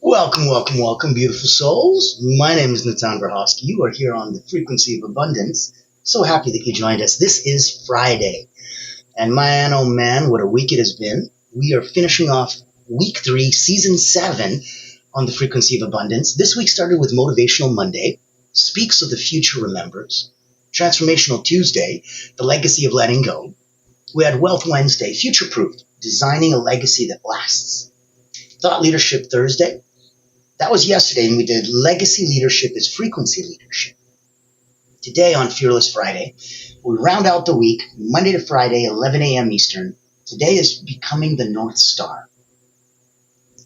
Welcome, welcome, welcome, beautiful souls. My name is Natan Verhofsky. You are here on the Frequency of Abundance. So happy that you joined us. This is Friday. And man, oh man, what a week it has been. We are finishing off week 3, season 7 on the Frequency of Abundance. This week started with Motivational Monday, Speak So the Future Remembers, Transformational Tuesday, The Legacy of Letting Go. We had Wealth Wednesday, Future Proof, Designing a Legacy That Lasts. Thought Leadership Thursday. That was yesterday, and we did Legacy Leadership is Frequency Leadership. Today on Fearless Friday, we round out the week, Monday to Friday, 11 a.m. Eastern. Today is Becoming the North Star,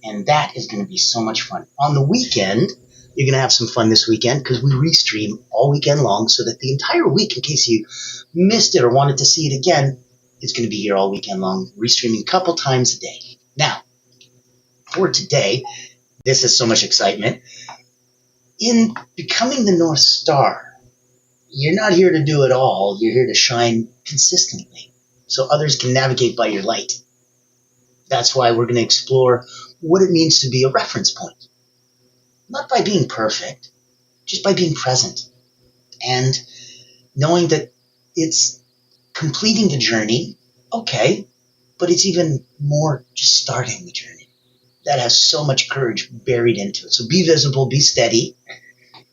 and that is going to be so much fun. On the weekend, you're going to have some fun this weekend because we restream all weekend long so that the entire week, in case you missed it or wanted to see it again, it's going to be here all weekend long, restreaming a couple times a day. Now, for today, this is so much excitement. In Becoming the North Star, you're not here to do it all. You're here to shine consistently so others can navigate by your light. That's why we're going to explore what it means to be a reference point. Not by being perfect, just by being present and knowing that it's completing the journey, okay, but it's even more just starting the journey. That has so much courage buried into it. So be visible, be steady,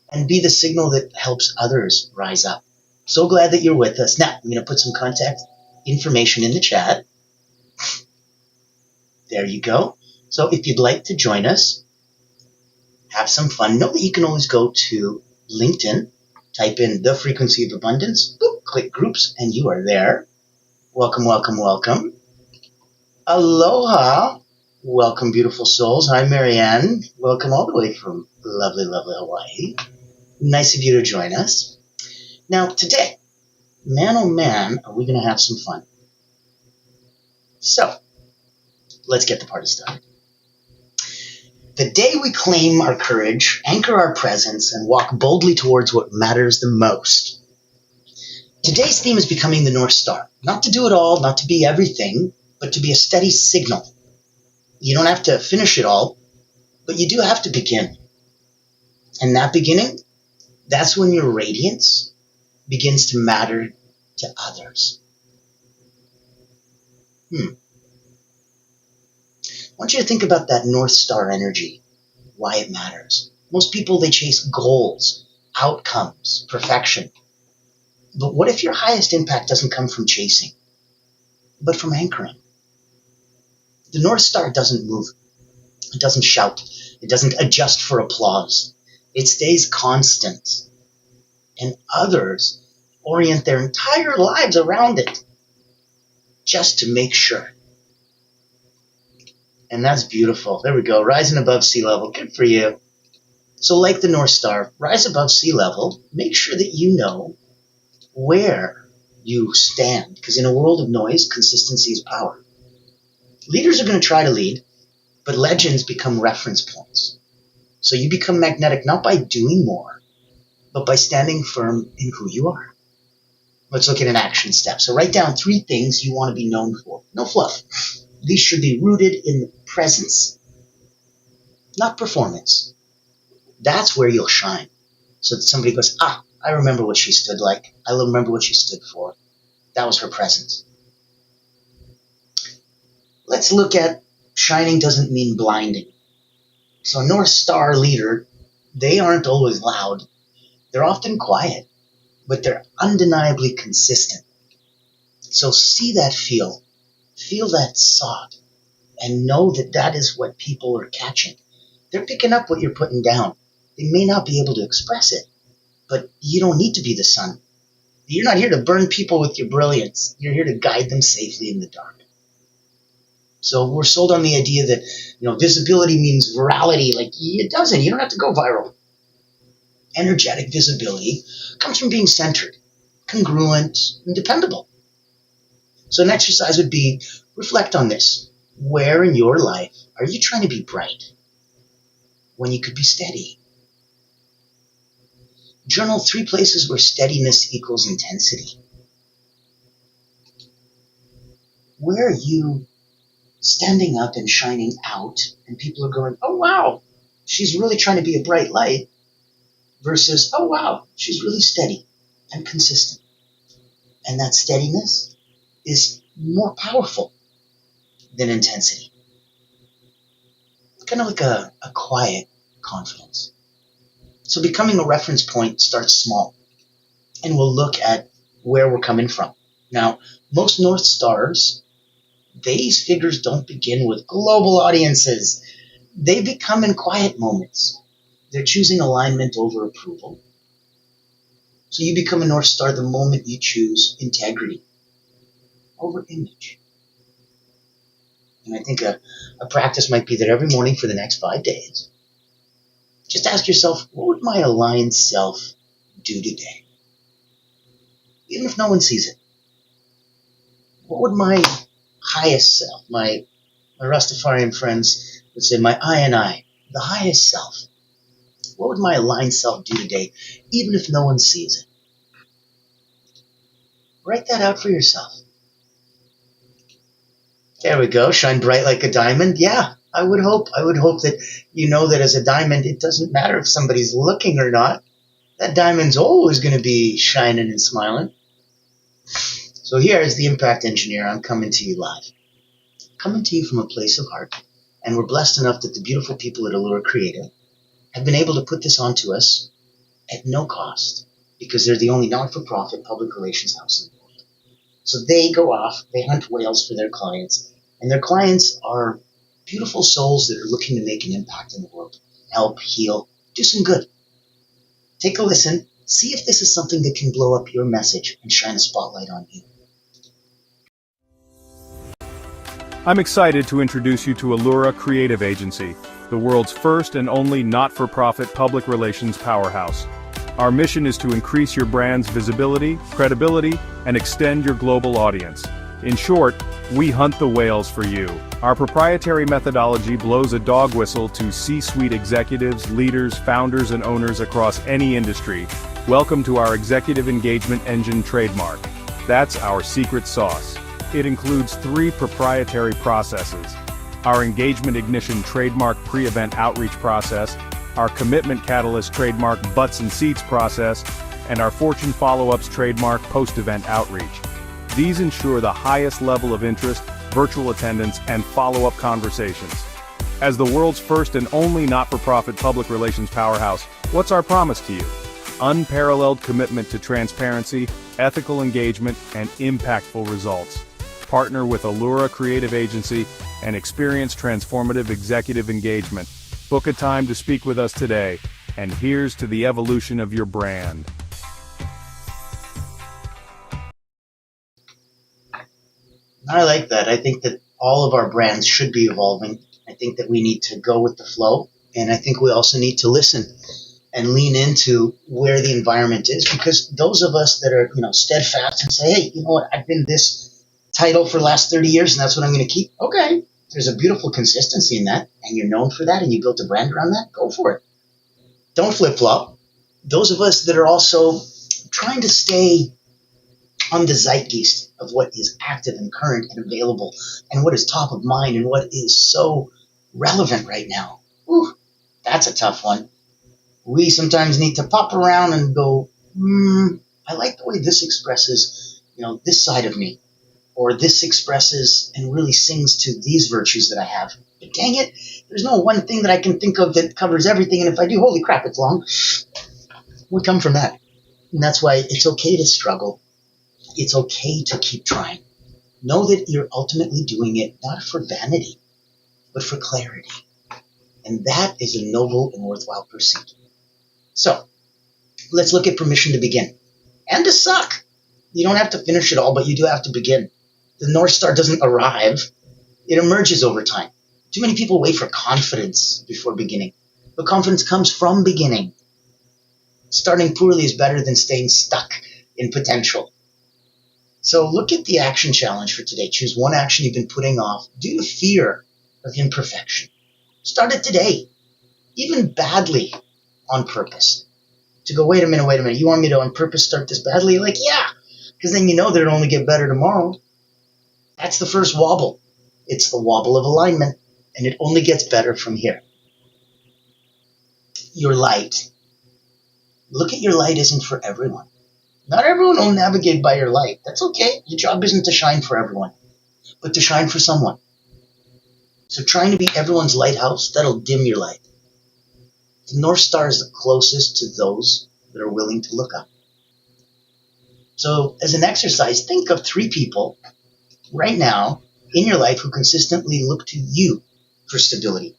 and be the signal that helps others rise up. So glad that you're with us. Now, I'm going to put some contact information in the chat. There you go. So if you'd like to join us, have some fun, know that you can always go to LinkedIn, type in The Frequency of Abundance, boop, click groups, and you are there. Welcome, welcome, welcome. Aloha. Welcome, beautiful souls. Hi, Marianne. Welcome all the way from lovely, lovely Hawaii. Nice of you to join us. Now, today, man oh man, are we going to have some fun. So, let's get the party started. The day we claim our courage, anchor our presence, and walk boldly towards what matters the most. Today's theme is Becoming the North Star. Not to do it all, not to be everything, but to be a steady signal. You don't have to finish it all, but you do have to begin. And that beginning, that's when your radiance begins to matter to others. I want you to think about that North Star energy, why it matters. Most people, they chase goals, outcomes, perfection. But what if your highest impact doesn't come from chasing, but from anchoring? The North Star doesn't move. It doesn't shout. It doesn't adjust for applause. It stays constant. And others orient their entire lives around it just to make sure. And that's beautiful. There we go. Rising above sea level. Good for you. So like the North Star, rise above sea level. Make sure that you know where you stand. Because in a world of noise, consistency is power. Leaders are going to try to lead, but legends become reference points. So you become magnetic not by doing more, but by standing firm in who you are. Let's look at an action step. So write down 3 things you want to be known for. No fluff. These should be rooted in the presence, not performance. That's where you'll shine. So that somebody goes, I remember what she stood like. I remember what she stood for. That was her presence. Let's look at shining doesn't mean blinding. So a North Star leader, they aren't always loud. They're often quiet, but they're undeniably consistent. So see that feel that thought, and know that that is what people are catching. They're picking up what you're putting down. They may not be able to express it, but you don't need to be the sun. You're not here to burn people with your brilliance. You're here to guide them safely in the dark. So we're sold on the idea that, visibility means virality. Like, it doesn't. You don't have to go viral. Energetic visibility comes from being centered, congruent, and dependable. So an exercise would be, reflect on this. Where in your life are you trying to be bright when you could be steady? Journal 3 places where steadiness equals intensity. Where are you standing up and shining out, and people are going, oh, wow, she's really trying to be a bright light versus, oh wow, she's really steady and consistent. And that steadiness is more powerful than intensity. It's kind of like a quiet confidence. So becoming a reference point starts small, and we'll look at where we're coming from. Now, most North Stars, these figures don't begin with global audiences. They become in quiet moments. They're choosing alignment over approval. So you become a North Star the moment you choose integrity over image. And I think a practice might be that every morning for the next 5 days, just ask yourself, what would my aligned self do today? Even if no one sees it. What would my highest self, my Rastafarian friends would say, my I, the highest self, what would my aligned self do today, even if no one sees it? Write that out for yourself. There we go. Shine bright like a diamond. Yeah, I would hope that you know that as a diamond, it doesn't matter if somebody's looking or not. That diamond's always going to be shining and smiling. So here is the Impact Engineer. I'm coming to you live. Coming to you from a place of heart. And we're blessed enough that the beautiful people at Allura Creative have been able to put this onto us at no cost because they're the only not-for-profit public relations house in the world. So they go off, they hunt whales for their clients, and their clients are beautiful souls that are looking to make an impact in the world, help, heal, do some good. Take a listen, see if this is something that can blow up your message and shine a spotlight on you. I'm excited to introduce you to Allura Creative Agency, the world's first and only not-for-profit public relations powerhouse. Our mission is to increase your brand's visibility, credibility, and extend your global audience. In short, we hunt the whales for you. Our proprietary methodology blows a dog whistle to C-suite executives, leaders, founders, and owners across any industry. Welcome to our Executive Engagement Engine trademark. That's our secret sauce. It includes 3 proprietary processes: our Engagement Ignition trademark pre-event outreach process, our Commitment Catalyst trademark butts and seats process, and our Fortune Follow-ups trademark post-event outreach. These ensure the highest level of interest, virtual attendance, and follow-up conversations. As the world's first and only not-for-profit public relations powerhouse, what's our promise to you? Unparalleled commitment to transparency, ethical engagement, and impactful results. Partner with Allura Creative Agency and experience transformative executive engagement. Book a time to speak with us today, and here's to the evolution of your brand. I like that. I think that all of our brands should be evolving. I think that we need to go with the flow, and I think we also need to listen and lean into where the environment is, because those of us that are, steadfast and say, hey, you know what, I've been this title for the last 30 years and that's what I'm going to keep. Okay, there's a beautiful consistency in that, and you're known for that, and you built a brand around that. Go for it. Don't flip-flop. Those of us that are also trying to stay on the zeitgeist of what is active and current and available and what is top of mind and what is so relevant right now. Ooh, that's a tough one. We sometimes need to pop around and go, I like the way this expresses, this side of me, or this expresses and really sings to these virtues that I have. But dang it, there's no one thing that I can think of that covers everything, and if I do, holy crap, it's long. We come from that. And that's why it's okay to struggle. It's okay to keep trying. Know that you're ultimately doing it not for vanity, but for clarity. And that is a noble and worthwhile pursuit. So, let's look at permission to begin. And to suck. You don't have to finish it all, but you do have to begin. The North Star doesn't arrive. It emerges over time. Too many people wait for confidence before beginning. But confidence comes from beginning. Starting poorly is better than staying stuck in potential. So look at the action challenge for today. Choose one action you've been putting off due to fear of imperfection. Start it today, even badly, on purpose. To go, wait a minute, you want me to on purpose start this badly? You're like, yeah, because then you know that it'll only get better tomorrow. That's the first wobble. It's the wobble of alignment, and it only gets better from here. your light, look at your light isn't for everyone. Not everyone will navigate by your light. That's okay. Your job isn't to shine for everyone, but to shine for someone. So trying to be everyone's lighthouse, that'll dim your light. The North Star is the closest to those that are willing to look up. So as an exercise, think of 3 people right now in your life who consistently look to you for stability.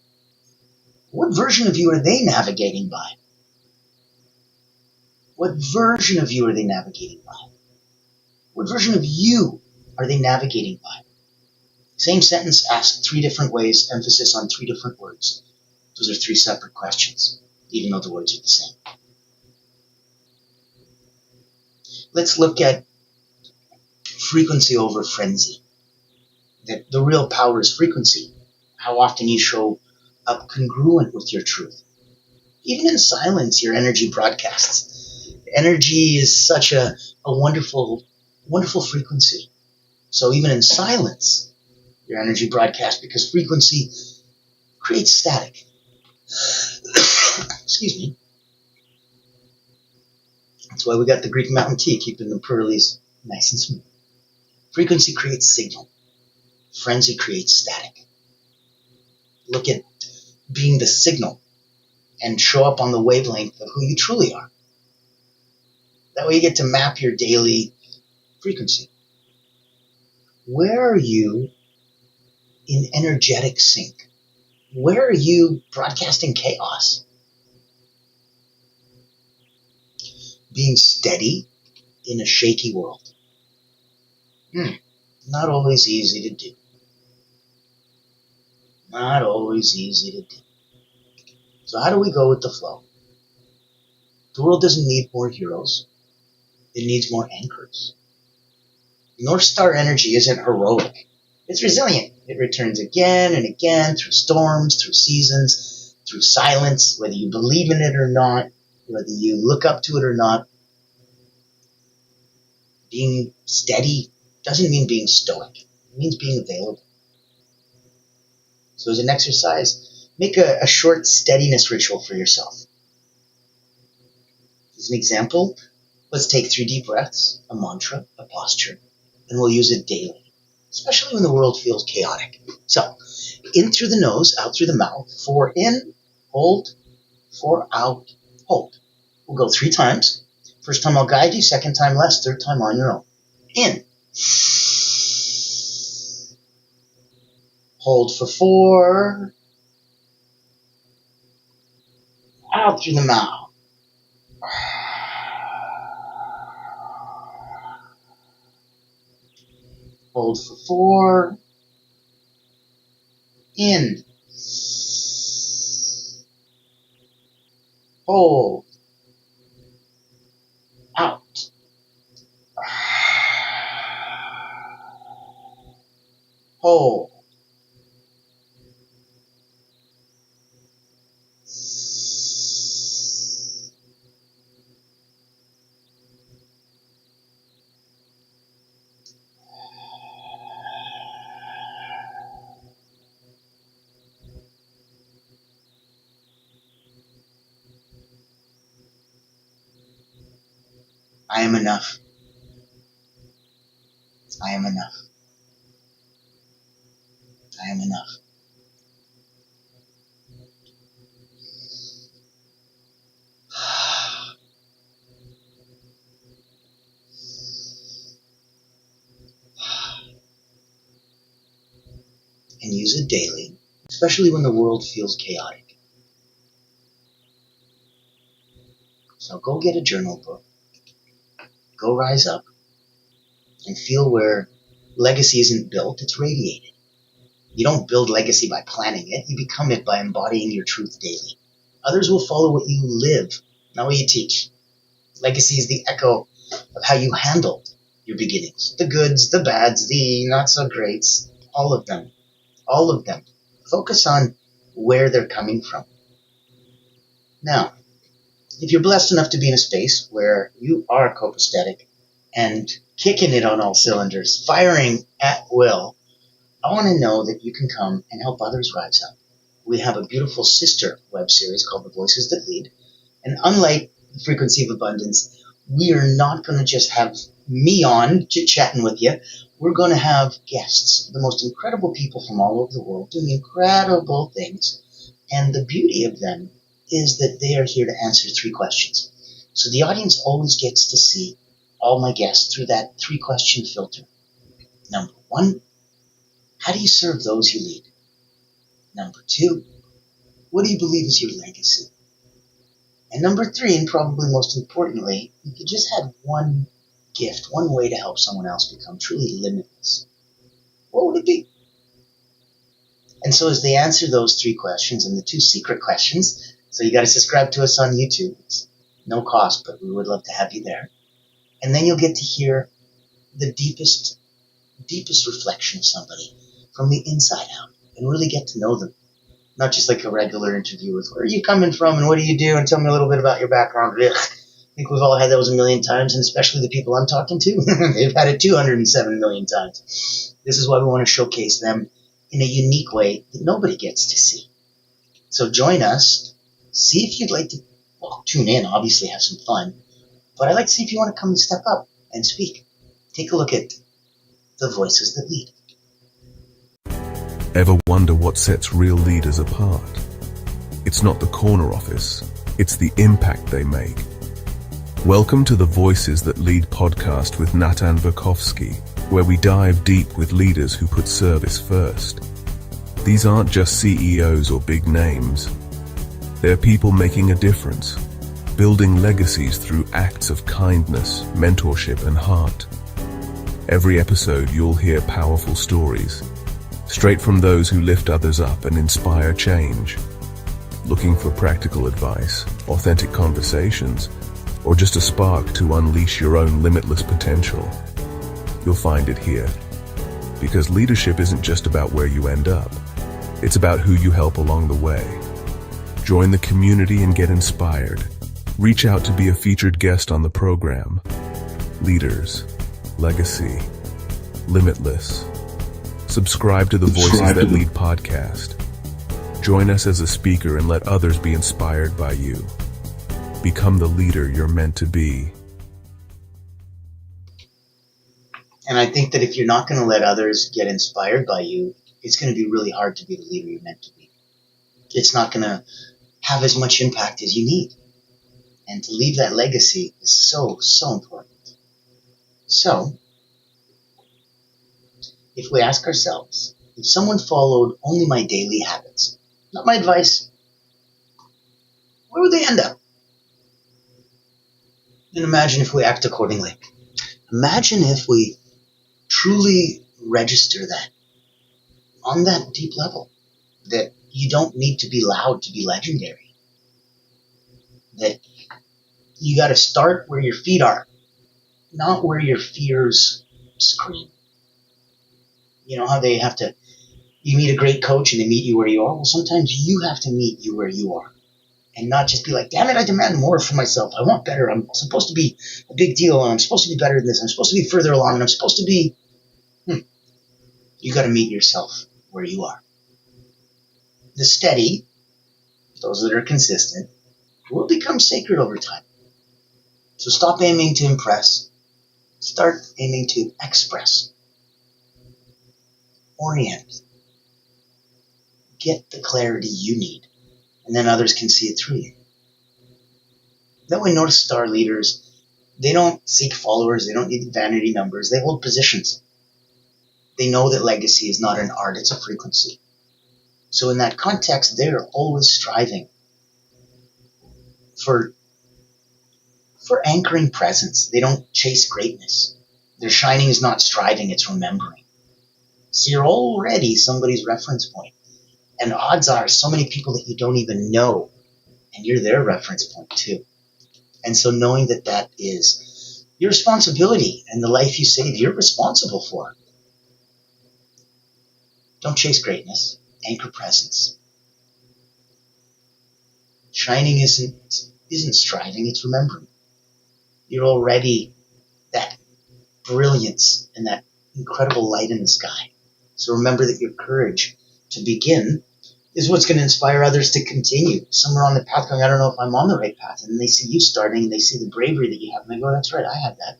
What version of you are they navigating by? What version of you are they navigating by? What version of you are they navigating by? Same sentence asked 3 different ways, emphasis on 3 different words. Those are 3 separate questions, even though the words are the same. Let's look at frequency over frenzy. That the real power is frequency. How often you show up congruent with your truth. Even in silence, your energy broadcasts. Energy is such a wonderful, wonderful frequency. So even in silence, your energy broadcasts because frequency creates static. Excuse me. That's why we got the Greek mountain tea, keeping the pearlies nice and smooth. Frequency creates signal. Frenzy creates static. Look at being the signal and show up on the wavelength of who you truly are. That way you get to map your daily frequency. Where are you in energetic sync? Where are you broadcasting chaos? Being steady in a shaky world. Not always easy to do. Not always easy to do. So how do we go with the flow? The world doesn't need more heroes. It needs more anchors. North Star energy isn't heroic. It's resilient. It returns again and again through storms, through seasons, through silence, whether you believe in it or not, whether you look up to it or not. Being steady doesn't mean being stoic. It means being available. So as an exercise, make a short steadiness ritual for yourself. As an example, let's take 3 deep breaths, a mantra, a posture, and we'll use it daily, especially when the world feels chaotic. So, in through the nose, out through the mouth. 4 in, hold. 4 out, hold. We'll go 3 times. First time I'll guide you, second time less, third time on your own. In. Hold for 4. Out through the mouth. Hold for 4. In. Hold. Out. Hold. I am enough. I am enough. I am enough. And use it daily, especially when the world feels chaotic. So go get a journal book. Go rise up and feel where legacy isn't built, it's radiated. You don't build legacy by planning it, you become it by embodying your truth daily. Others will follow what you live, not what you teach. Legacy is the echo of how you handled your beginnings. The goods, the bads, the not so greats, all of them. All of them. Focus on where they're coming from. Now, if you're blessed enough to be in a space where you are copacetic and kicking it on all cylinders, firing at will, I want to know that you can come and help others rise up. we have a beautiful sister web series called The Voices That Lead. And unlike the Frequency of Abundance, we are not going to just have me on chit-chatting with you. We're going to have guests, the most incredible people from all over the world doing incredible things. And the beauty of them is that they are here to answer 3 questions. So the audience always gets to see all my guests through that 3-question filter. Number 1, how do you serve those you lead? Number 2, what do you believe is your legacy? And number 3, and probably most importantly, if you just had one gift, one way to help someone else become truly limitless, what would it be? And so as they answer those 3 questions and the 2 secret questions, so you got to subscribe to us on YouTube. It's no cost, but we would love to have you there. And then you'll get to hear the deepest reflection of somebody from the inside out and really get to know them. Not just like a regular interview with where are you coming from and what do you do and tell me a little bit about your background. Ugh. I think we've all had those a million times, and especially the people I'm talking to, they've had it 207 million times. This is why we want to showcase them in a unique way that nobody gets to see. So join us. See if you'd like to, tune in, obviously have some fun. But I'd like to see if you want to come and step up and speak. Take a look at The Voices That Lead. Ever wonder what sets real leaders apart? It's not the corner office, it's the impact they make. Welcome to the Voices That Lead podcast with Natan Verkovsky, where we dive deep with leaders who put service first. These aren't just CEOs or big names. They're people making a difference, building legacies through acts of kindness, mentorship, and heart. Every episode you'll hear powerful stories, straight from those who lift others up and inspire change. Looking for practical advice, authentic conversations, or just a spark to unleash your own limitless potential? You'll find it here. Because leadership isn't just about where you end up. It's about who you help along the way. Join the community and get inspired. Reach out to be a featured guest on the program. Leaders, legacy, limitless. Subscribe to the Voices That Lead podcast. Join us as a speaker and let others be inspired by you. Become the leader you're meant to be. And I think that if you're not going to let others get inspired by you, it's going to be really hard to be the leader you're meant to be. It's not going to have as much impact as you need. And to leave that legacy is so, so important. So, if we ask ourselves, if someone followed only my daily habits, not my advice, where would they end up? And imagine if we act accordingly. Imagine if we truly register that on that deep level, that you don't need to be loud to be legendary, that you got to start where your feet are, not where your fears scream. You know how they have to, you meet a great coach and they meet you where you are? Well, sometimes you have to meet you where you are and not just be like, damn it, I demand more for myself. I want better. I'm supposed to be a big deal and I'm supposed to be better than this. I'm supposed to be further along and I'm supposed to be, you got to meet yourself where you are. The steady, those that are consistent, will become sacred over time. So stop aiming to impress. Start aiming to express. Orient. Get the clarity you need, and then others can see it through you. That way, notice star leaders, they don't seek followers, they don't need vanity numbers, they hold positions. They know that legacy is not an art, it's a frequency. So in that context, they're always striving for anchoring presence. They don't chase greatness. Their shining is not striving, it's remembering. So you're already somebody's reference point. And odds are so many people that you don't even know, and you're their reference point too. And so knowing that that is your responsibility and the life you save, you're responsible for. Don't chase greatness. Anchor presence. Shining isn't striving, it's remembering. You're already that brilliance and that incredible light in the sky. So remember that your courage to begin is what's going to inspire others to continue. Some are on the path going, I don't know if I'm on the right path. And then they see you starting, and they see the bravery that you have, and they go, that's right, I had that.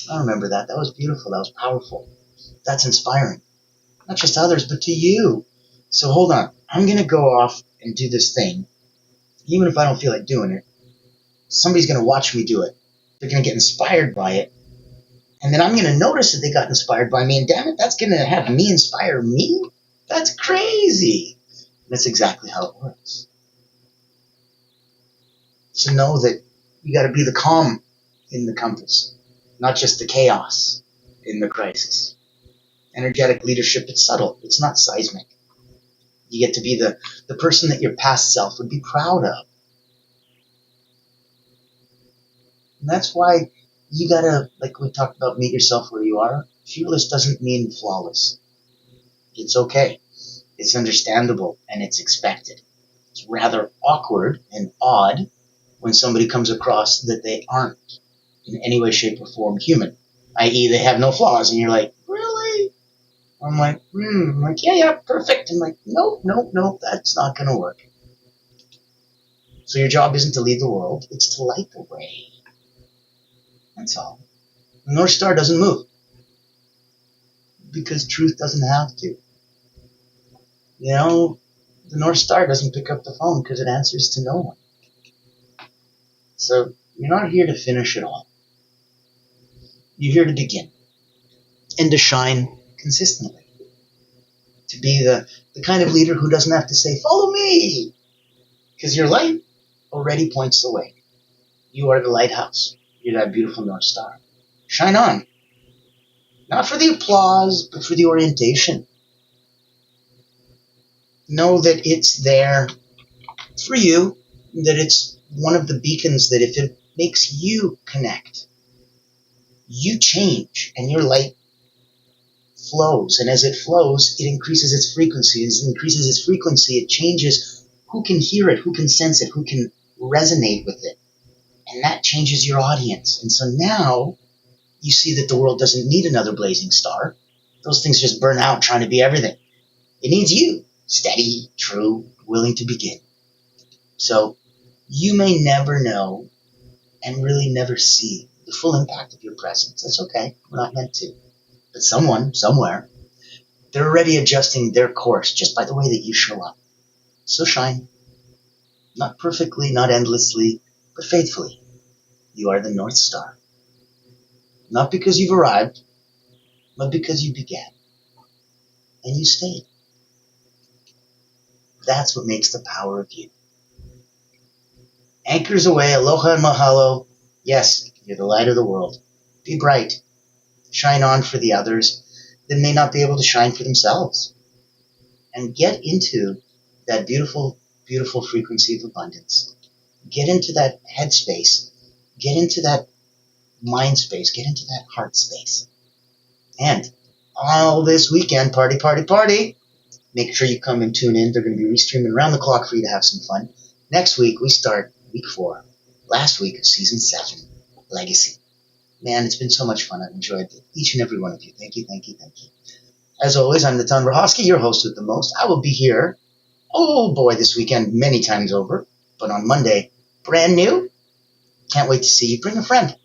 I remember that. That was beautiful. That was powerful. That's inspiring. Not just to others, but to you. So hold on. I'm going to go off and do this thing. Even if I don't feel like doing it, somebody's going to watch me do it. They're going to get inspired by it. And then I'm going to notice that they got inspired by me. And damn it, that's going to have me inspire me? That's crazy. And that's exactly how it works. So know that you got to be the calm in the compass, not just the chaos in the crisis. Energetic leadership, it's subtle. It's not seismic. You get to be the person that your past self would be proud of. And that's why you gotta, like we talked about, meet yourself where you are. Fearless doesn't mean flawless. It's okay. It's understandable, and it's expected. It's rather awkward and odd when somebody comes across that they aren't in any way, shape, or form human, i.e. they have no flaws, and you're like, really? I'm like, yeah, perfect. I'm like, nope, that's not going to work. So your job isn't to lead the world, it's to light the way. That's all. The North Star doesn't move because truth doesn't have to. You know, the North Star doesn't pick up the phone because it answers to no one. So you're not here to finish it all. You're here to begin and to shine consistently. To be the kind of leader who doesn't have to say, follow me, because your light already points the way. You are the lighthouse. You're that beautiful North Star. Shine on. Not for the applause, but for the orientation. Know that it's there for you, that it's one of the beacons that if it makes you connect, you change and your light flows. And as it flows, it increases its frequency. As it increases its frequency, it changes who can hear it, who can sense it, who can resonate with it. And that changes your audience. And so now you see that the world doesn't need another blazing star. Those things just burn out trying to be everything. It needs you, steady, true, willing to begin. So you may never know and really never see the full impact of your presence. That's okay. We're not meant to. But someone, somewhere, they're already adjusting their course just by the way that you show up. So shine. Not perfectly, not endlessly, but faithfully. You are the North Star. Not because you've arrived, but because you began. And you stayed. That's what makes the power of you. Anchors away, aloha and mahalo. Yes, you're the light of the world. Be bright. Shine on for the others that may not be able to shine for themselves. And get into that beautiful, beautiful frequency of abundance. Get into that headspace. Get into that mind space. Get into that heart space. And all this weekend, party, party, party. Make sure you come and tune in. They're going to be restreaming around the clock for you to have some fun. Next week, we start week 4. Last week of season 7, Legacy. Man, it's been so much fun. I've enjoyed each and every one of you. Thank you, thank you, thank you. As always, I'm Natan Verhofsky, your host with the most. I will be here, oh boy, this weekend many times over. But on Monday, brand new. Can't wait to see you. Bring a friend.